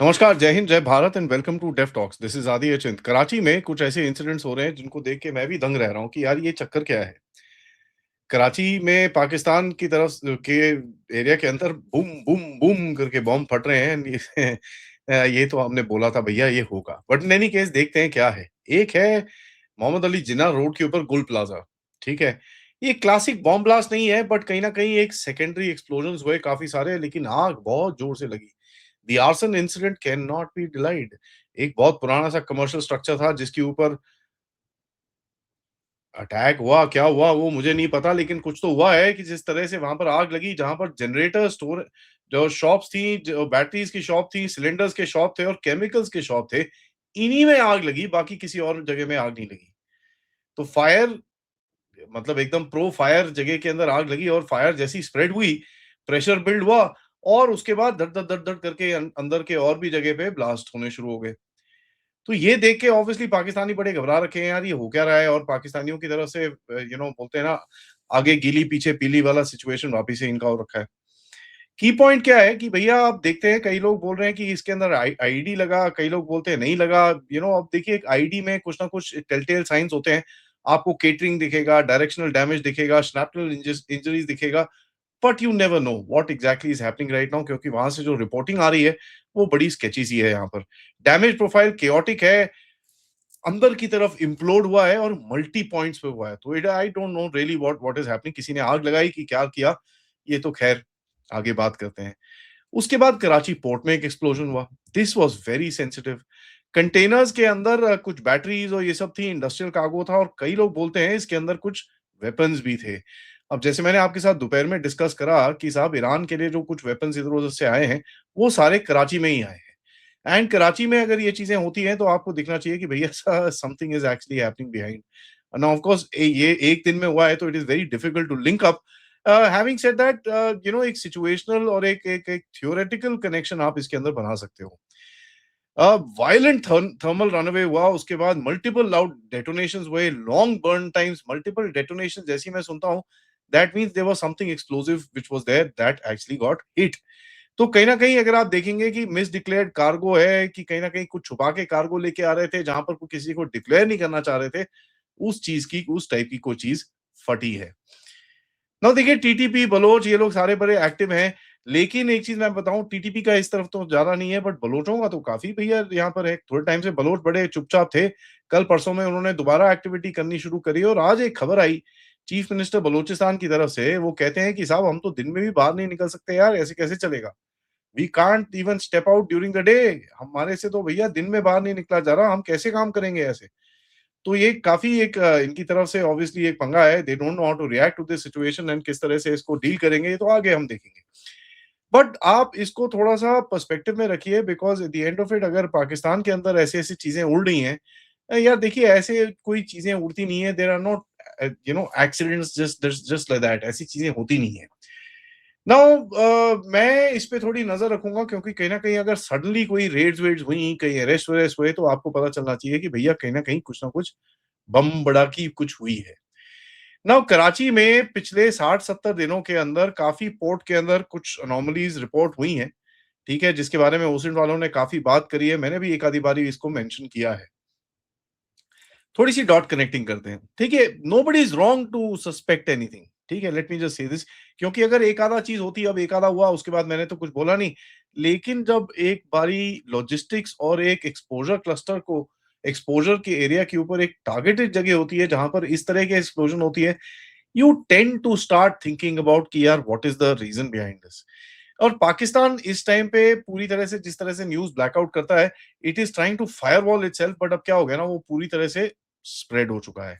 नमस्कार, जय हिंद, जय Bharat and welcome to Def Talks. This is Adi Achint. Karachi में कुछ ऐसे इंसिडेंट्स हो रहे हैं जिनको देख के मैं भी दंग रह रहा हूँ कि यार ये चक्कर क्या है? कराची में पाकिस्तान की तरफ के एरिया के अंदर बूम, बूम, बूम करके बॉम्ब फट रहे हैं। ये ये तो हमने बोला था भैया ये होगा। बट इन एनी केस देखते हैं क्या है। एक है मोहम्मद अली जिन्ना रोड के ऊपर गुल प्लाज़ा, ठीक है? ये क्लासिक बॉम्ब ब्लास्ट नहीं है बट कहीं न कहीं एक सेकेंडरी एक्सप्लोजन्स हुए काफ़ी सारे लेकिन आग बहुत ज़ोर से लगी। The arson incident can not be denied. एक बहुत पुराना सा कमर्शियल स्ट्रक्चर था जिसके ऊपर अटैक हुआ, क्या हुआ वो मुझे नहीं पता लेकिन कुछ तो हुआ है कि जिस तरह से वहाँ पर आग लगी जहाँ पर जनरेटर स्टोर जो शॉप्स थी, जो बैटरीज़ की शॉप थी, सिलेंडर्स के शॉप थे और केमिकल्स के शॉप थे, इन्हीं में आग लगी, बाकी किसी और जगह में आग नहीं लगी। तो फायर मतलब एकदम प्रो फायर जगह के अंदर आग लगी और फायर जैसी स्प्रेड हुई, प्रेशर बिल्ड हुआ और उसके बाद धड़, धड़, धड़, धड़ करके अंदर के और भी जगह पे ब्लास्ट होने शुरू हो गए। तो ये देख के ऑब्वियसली पाकिस्तानी बड़े घबरा रखे हैं यार ये हो क्या रहा है और पाकिस्तानियों की तरफ से बोलते हैं ना आगे गीली पीछे पीली वाला सिचुएशन वापिस से इनका हो रखा है। की पॉइंट क्या है कि भैया आप देखते हैं कई लोग बोल रहे हैं कि इसके अंदर आईडी लगा, कई लोग बोलते हैं नहीं लगा। अब देखिए एक आईडी में कुछ ना कुछ टेलटेल साइंस होते हैं। आपको केटरिंग दिखेगा, डायरेक्शनल डैमेज दिखेगा, श्रैप्नल इंजरीज दिखेगा, but you never know what exactly is happening right now क्योंकि वहां से जो रिपोर्टिंग आ रही है वो बड़ी स्केची सी है यहाँ पर। डैमेज प्रोफाइल केओटिक है, अंदर की तरफ इम्प्लोड हुआ है और मल्टी पॉइंट्स पे हुआ है। तो it I don't know really what is happening, किसी ने आग लगाई कि क्या किया, ये तो खैर आगे बात करते हैं। उसके बाद कराची पोर्ट में एक एक्सप्लोजन हुआ। This was very sensitive. Containers के अंदर कुछ बैटरीज और ये सब थी, इंडस्ट्रियल कार्गो था और कई लोग बोलते हैं इसके अंदर कुछ वेपन्स भी थे। अब जैसे मैंने आपके साथ दोपहर में डिस्कस करा कि साहब ईरान के लिए जो कुछ वेपन्स इधर-उधर से आए हैं, वो सारे कराची में ही आए हैं। एंड कराची में अगर ये चीज़ें होती हैं तो आपको दिखना चाहिए कि भैया something is actually happening behind. Now of course ये एक दिन में हुआ है तो it is very difficult to link up. Having said that एक सिचुएशनल और एक थ्योरेटिकल कनेक्शन आप इसके अंदर बना सकते हो। वायलेंट थर्मल रनअवे हुआ, उसके बाद मल्टीपल लाउड डेटोनेशंस हुए, long burn times, multiple detonations जैसी मैं सुनता हूँ, that means there was something explosive which was there that actually got hit. तो कहीं न कहीं अगर आप देखेंगे कि मिसडिक्लेयर्ड कार्गो है कि कहीं न कहीं कुछ छुपा के कार्गो लेके आ रहे थे, जहाँ पर कोई किसी को डिक्लेयर नहीं करना चाह रहे थे, उस टाइप की कोई चीज़ फटी है। नाउ देखिए टीटीपी, बलोच ये लोग सारे बड़े एक्टिव हैं, लेकिन एक चीज़ मैं बताऊँ टीटीपी का इस तरफ तो ज़्यादा नहीं है बट बलोचों का तो काफ़ी भैया यहाँ पर है। थोड़े टाइम से बलोच बड़े चुपचाप थे, कल-परसों में उन्होंने दोबारा एक्टिविटी करनी शुरू करी और आज एक खबर आई चीफ मिनिस्टर बलूचिस्तान की तरफ से, वो कहते हैं कि साहब हम तो दिन में भी बाहर नहीं निकल सकते यार, ऐसे कैसे चलेगा? We can't even step out during the day. हमारे से तो भैया दिन में बाहर नहीं निकला जा रहा, हम कैसे काम करेंगे ऐसे? तो ये काफ़ी एक इनकी तरफ से ऑब्वियसली एक पंगा है। They don't know how to react to this situation and किस तरह से इसको डील करेंगे, ये तो आगे हम देखेंगे। बट आप इसको थोड़ा-सा पर्सपेक्टिव में रखिए because at the end of it अगर पाकिस्तान के अंदर ऐसी-ऐसी चीज़ें उड़ रही हैं, यार देखिए ऐसे कोई चीज़ें उड़ती नहीं है। There are not accidents just like that, ऐसी चीज़ें होती नहीं है। नाउ मैं इस पे थोड़ी नज़र रखूँगा क्योंकि कहीं न कहीं अगर सडनली कोई रेड्स-वेड्स हुई, कहीं अरेस्ट-वरेस्ट हुए तो आपको पता चलना चाहिए कि भैया कहीं न कहीं कुछ ना कुछ बम बड़ाकी कुछ हुई है। नाउ कराची में पिछले 60-70 दिनों के अंदर काफ़ी पोर्ट के अंदर कुछ अनोमलीज़ रिपोर्ट हुई हैं, ठीक है? जिसके बारे में ओसिन वालों ने काफ़ी बात करी है, मैंने भी एक आधी बारी इसको मेंशन किया है। थोड़ी-सी डॉट कनेक्टिंग करते हैं। देखिए, nobody is wrong to suspect anything, ठीक है? Let me just say this क्योंकि अगर एक आधा चीज़ होती, अब एक आधा हुआ, उसके बाद मैंने तो कुछ बोला नहीं। लेकिन जब एक बारी लॉजिस्टिक्स और एक एक्सपोज़र के एरिया के ऊपर एक टारगेटेड जगह होती है, जहाँ पर इस तरह की एक्सप्लोजन होती है, you tend to start thinking about कि यार what is the reason behind this? और पाकिस्तान इस टाइम पे पूरी तरह से जिस तरह से न्यूज़ ब्लैकआउट करता है, it is trying to firewall itself but अब क्या हो गया ना, वो पूरी तरह से स्प्रेड हो चुका है।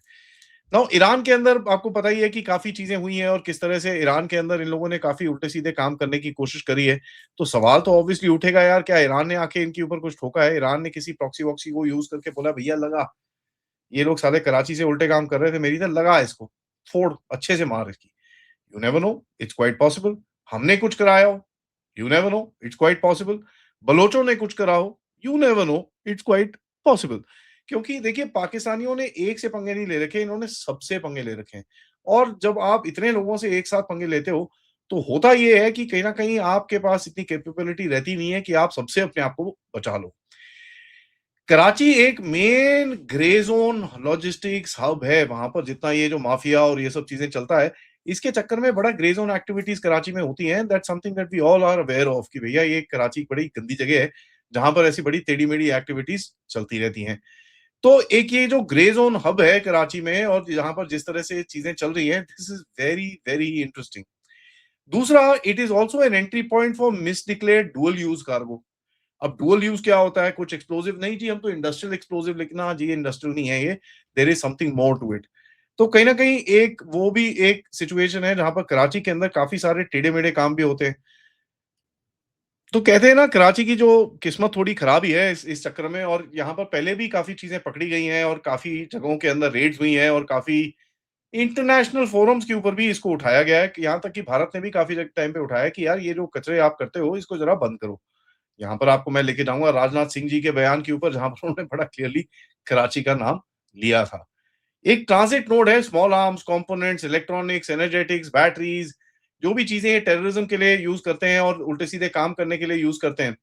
नाउ ईरान के अंदर आपको पता ही है कि काफ़ी चीज़ें हुई हैं और किस तरह से ईरान के अंदर इन लोगों ने काफ़ी उल्टे-सीधे काम करने की कोशिश करी है। तो सवाल तो ऑब्वियसली उठेगा यार, क्या ईरान ने आके इनके ऊपर कुछ ठोका है? ईरान ने किसी प्रॉक्सी-वॉक्सी को यूज़ करके बोला भैया लगा, ये लोग साले कराची से उल्टे काम कर रहे थे, मेरी इधर लगा इसको, फोड़, अच्छे से मार इसकी। You never know, it's quite possible. हमने कुछ कराया हो, you never know, it's quite possible. बलोचों ने कुछ करा हो, you never know, it's quite possible. क्योंकि देखिए पाकिस्तानियों ने एक से पंगे नहीं ले रखे, इन्होंने सबसे पंगे ले रखे हैं। और जब आप इतने लोगों से एक साथ पंगे लेते हो, तो होता ये है कि कहीं न कहीं आपके पास इतनी कैपेबिलिटी रहती नहीं है कि आप सबसे अपने आप को बचा लो। कराची एक main grey zone logistics hub है, वहाँ पर जितना ये जो माफिया और ये सब चीज़ें चलता है, इसके चक्कर में बड़ा ग्रे ज़ोन एक्टिविटीज़ कराची में होती हैं। That's something that we all are aware of कि भैया ये कराची बड़ी गंदी जगह है, जहाँ पर ऐसी बड़ी टेढ़ी-मेढ़ी एक्टिविटीज़ चलती रहती हैं। तो एक ये जो ग्रे ज़ोन हब है कराची में और यहाँ पर जिस तरह से चीज़ें चल रही हैं, this is very, very interesting. दूसरा, it is also an entry point for misdeclared dual use cargo. अब डुअल यूज़ क्या होता है? कुछ एक्सप्लोसिव नहीं जी, हम तो इंडस्ट्रियल एक्सप्लोसिव लिखना जी, ये इंडस्ट्रियल नहीं है ये, there is something more to it. तो कहीं न कहीं एक वो भी एक सिचुएशन है जहाँ पर कराची के अंदर काफ़ी सारे टेढ़े-मेढ़े काम भी होते हैं। तो कहते हैं ना कराची की जो किस्मत थोड़ी खराब ही है इस चक्कर में, और यहाँ पर पहले भी काफ़ी चीज़ें पकड़ी गई हैं और काफ़ी जगहों के अंदर रेड्स हुई हैं और काफ़ी इंटरनेशनल फोरम्स के ऊपर भी इसको उठाया गया है कि यहाँ तक कि भारत ने भी काफ़ी टाइम पे उठाया है कि यार ये जो कचरे आप करते हो इसको ज़रा बंद करो। यहाँ पर आपको मैं लेके जाऊँगा राजनाथ सिंह जी के बयान के ऊपर, जहाँ पर उन्होंने बड़ा क्लियरली कराची का नाम लिया था। एक ट्रांजिट नोड है, small arms, components, electronics, energetics, batteries, जो भी चीज़ें ये टेररिज्म के लिए यूज़ करते हैं और उल्टे-सीधे काम करने के लिए यूज़ करते हैं।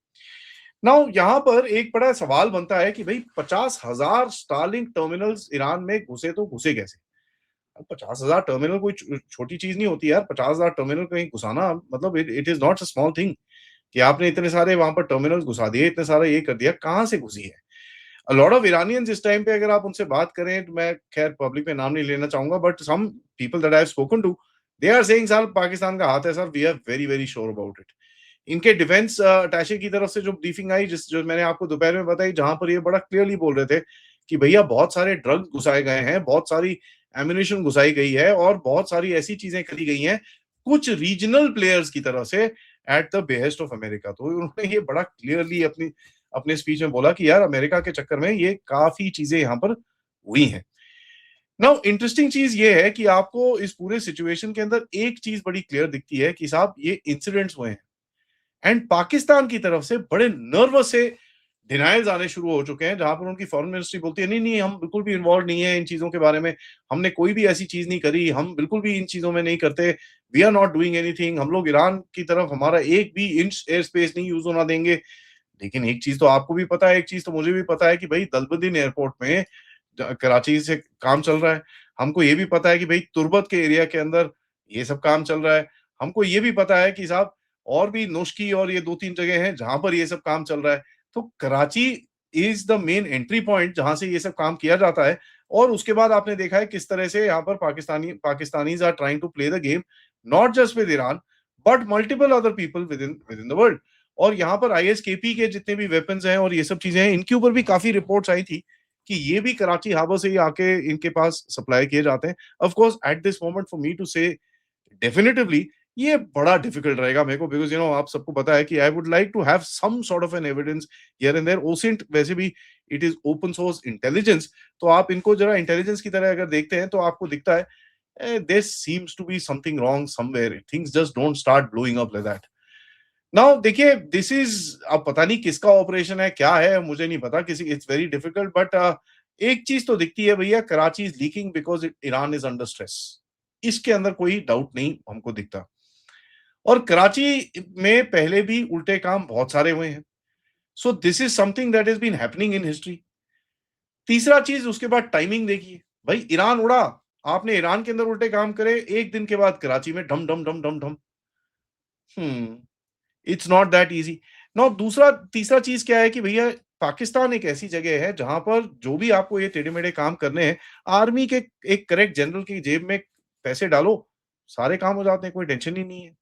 नाउ यहाँ पर एक बड़ा सवाल बनता है कि भई 50,000 स्टारलिंक टर्मिनल्स ईरान में घुसे तो घुसे कैसे? 50,000 टर्मिनल कोई छोटी चीज़ नहीं होती यार, 50,000 टर्मिनल कहीं घुसाना मतलब it it is not a small thing कि आपने इतने सारे वहाँ पर टर्मिनल्स घुसा दिए, इतने सारा ये कर दिया, कहाँ से घुसी है? अ लॉट ऑफ इरानियंस इस टाइम पे अगर आप उनसे बात करें, तो मैं खैर पब्लिक में नाम नहीं लेना चाहूँगा, but some people that I have spoken to, they are saying sir Pakistan का हाथ है sir, we are very, very sure about it. इनके डिफेंस अटैचे की तरफ से जो ब्रीफिंग आई, जिस जो मैंने आपको दोपहर में बताई, जहाँ पर ये बड़ा क्लियरली बोल रहे थे कि भैया बहुत सारे ड्रग्स घुसाए गए हैं, बहुत सारी एम्यूनिशन घुसाई गई है और बहुत सारी ऐसी चीज़ें करी गई हैं, कुछ रीजनल प्लेयर्स की तरफ से at the behest of America. तो उन्होंने ये बड़ा क्लियरली अपनी अपने स्पीच में बोला कि यार अमेरिका के चक्कर में ये काफ़ी चीज़ें यहाँ पर हुई हैं। नाउ इंटरेस्टिंग चीज़ ये है कि आपको इस पूरे सिचुएशन के अंदर एक चीज़ बड़ी क्लियर दिखती है कि साहब ये इंसिडेंट्स हुए हैं। एंड पाकिस्तान की तरफ से बड़े नर्वस से डिनायल्स आने शुरू हो चुके हैं, जहां पर उनकी फॉरेन मिनिस्ट्री बोलती है नहीं नहीं हम बिल्कुल भी इन्वॉल्व नहीं है इन चीजों के बारे में, हमने कोई भी ऐसी चीज नहीं करी, हम बिल्कुल भी इन चीजों में नहीं करते, we are not doing anything, हम लोग ईरान की तरफ हमारा एक भी इंच एयर स्पेस नहीं यूज होना देंगे। लेकिन एक चीज तो आपको भी पता है, एक चीज तो मुझे भी पता है कि भाई दलबदीन एयरपोर्ट में कराची से काम चल रहा है। हमको ये भी पता है कि भाई तुर्बत के एरिया के अंदर ये सब काम चल रहा है। हमको ये भी पता है कि साहब और भी नोश्की और ये 2-3 जगह हैं जहाँ पर ये सब काम चल रहा है। तो Karachi is the main entry point जहाँ से ये सब काम किया जाता है, और उसके बाद आपने देखा है किस तरह से यहाँ पर Pakistanis are trying to play the game, not just with Iran but multiple other people within the world. और यहाँ पर आईएसकेपी के जितने भी वेपन्स हैं और ये सब चीज़ें हैं, इनके ऊपर भी काफ़ी रिपोर्ट्स आई थी कि ये भी कराची हार्बर से ही आके इनके पास सप्लाई किए जाते हैं। Of course at this moment for me to say definitively ये बड़ा डिफिकल्ट रहेगा मेरे को, बिकॉज़ आप सबको पता है कि I would like to have some sort of an evidence here and there. OSINT वैसे भी it is open source intelligence, तो आप इनको ज़रा इंटेलिजेंस की तरह अगर देखते हैं तो आपको दिखता है there seems to be something wrong somewhere, things just don't start blowing up like that. Now देखिए दिस इज, अब पता नहीं किसका ऑपरेशन है, क्या है, मुझे नहीं पता, किसी इट्स वेरी डिफिकल्ट, बट एक चीज तो दिखती है भैया, Karachi is leaking because Iran is under stress. इसके अंदर कोई डाउट नहीं हमको दिखता। और कराची में पहले भी उल्टे काम बहुत सारे हुए हैं। So this is something that is been happening in history. तीसरा चीज उसके बाद टाइमिंग देखिए, भाई ईरान उड़ा, आपने ईरान के अंदर उल्टे काम करे, एक दिन के बाद कराची में ढम ढम ढम ढम ढम। Hmm, it's not that easy. Now दूसरा तीसरा चीज़ क्या है कि भैया पाकिस्तान एक ऐसी जगह है जहाँ पर जो भी आपको ये टेढ़े-मेढ़े काम करने हैं, आर्मी के एक करेक्ट जनरल की जेब में पैसे डालो, सारे काम हो जाते हैं, कोई टेंशन ही नहीं है।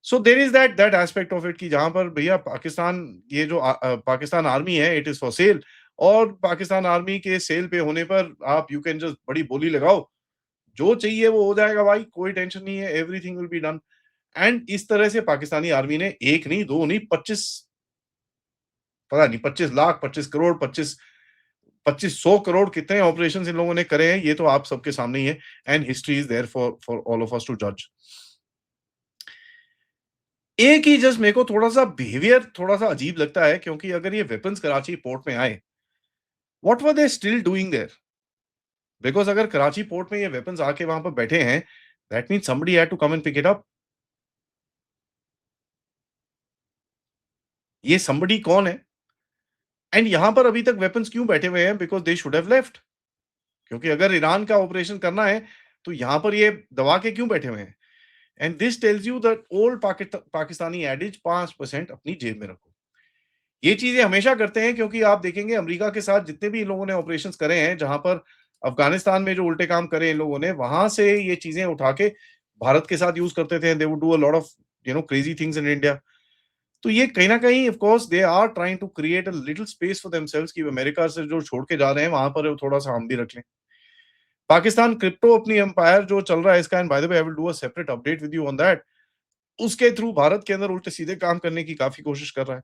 So there is that that aspect of it कि जहाँ पर भैया पाकिस्तान, ये जो पाकिस्तान आर्मी है इट इज़ फॉर सेल, और पाकिस्तान आर्मी के सेल पे होने पर आप यू कैन जस्ट बड़ी बोली लगाओ, जो चाहिए वो हो जाएगा भाई, कोई टेंशन नहीं है, everything will be done. And इस तरह से पाकिस्तानी आर्मी ने 1 नहीं, 2 नहीं, 25, पता नहीं 25 लाख, 25 करोड़, 2500 करोड़ कितने ऑपरेशंस इन लोगों ने करे हैं, ये तो आप सबके सामने ही है। And history is there for all of us to जज। एक ही जस्ट मेरे को थोड़ा-सा बिहेवियर थोड़ा-सा अजीब लगता है, क्योंकि अगर ये वेपन्स कराची पोर्ट में आए, what were they still doing there? Because अगर कराची पोर्ट में ये वेपन्स आके वहाँ पर बैठे हैं, that means somebody had to come and pick it up. ये समबडी कौन है? एंड यहां पर अभी तक वेपन्स क्यों बैठे हुए हैं? Because they should have left. क्योंकि अगर ईरान का ऑपरेशन करना है, तो यहां पर ये दबा के क्यों बैठे हुए हैं? And this tells you that old Pakistani adage 5% अपनी जेब में रखो। ये चीजें हमेशा करते हैं क्योंकि आप देखेंगे अमेरिका के साथ जितने भी इन लोगों ने ऑपरेशंस करे हैं, जहां पर अफगानिस्तान में जो उल्टे काम करे इन लोगों ने, वहां से ये चीजें उठा के भारत के साथ यूज करते थे। They would do a lot of crazy things in India. तो ये कहीं ना कहीं of course they are trying to create a little space for themselves कि अमेरिका से जो छोड़ के जा रहे हैं वहां पर थोड़ा सा हम भी रख लें। पाकिस्तान क्रिप्टो अपनी एम्पायर जो चल रहा है इसका, and by the way I will do a separate update with you on that, उसके थ्रू भारत के अंदर उल्टे सीधे काम करने की काफी कोशिश कर रहा है।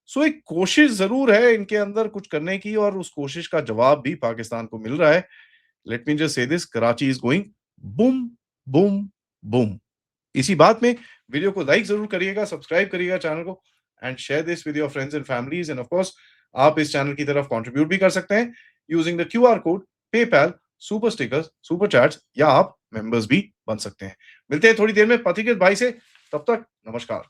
सो एक कोशिश जरूर है इनके अंदर कुछ करने की, और उस कोशिश का जवाब भी पाकिस्तान को मिल रहा है। Let me just say this, Karachi is going boom boom boom. इसी बात में वीडियो को लाइक जरूर करिएगा, सब्सक्राइब करिएगा चैनल को, and share this with your friends and families. End of course आप इस चैनल की तरफ कंट्रीब्यूट भी कर सकते हैं using the QR code, PayPal, super stickers, super chats, या आप मेंबर्स भी बन सकते हैं। मिलते हैं थोड़ी देर में पथिकृत भाई से, तब तक नमस्कार।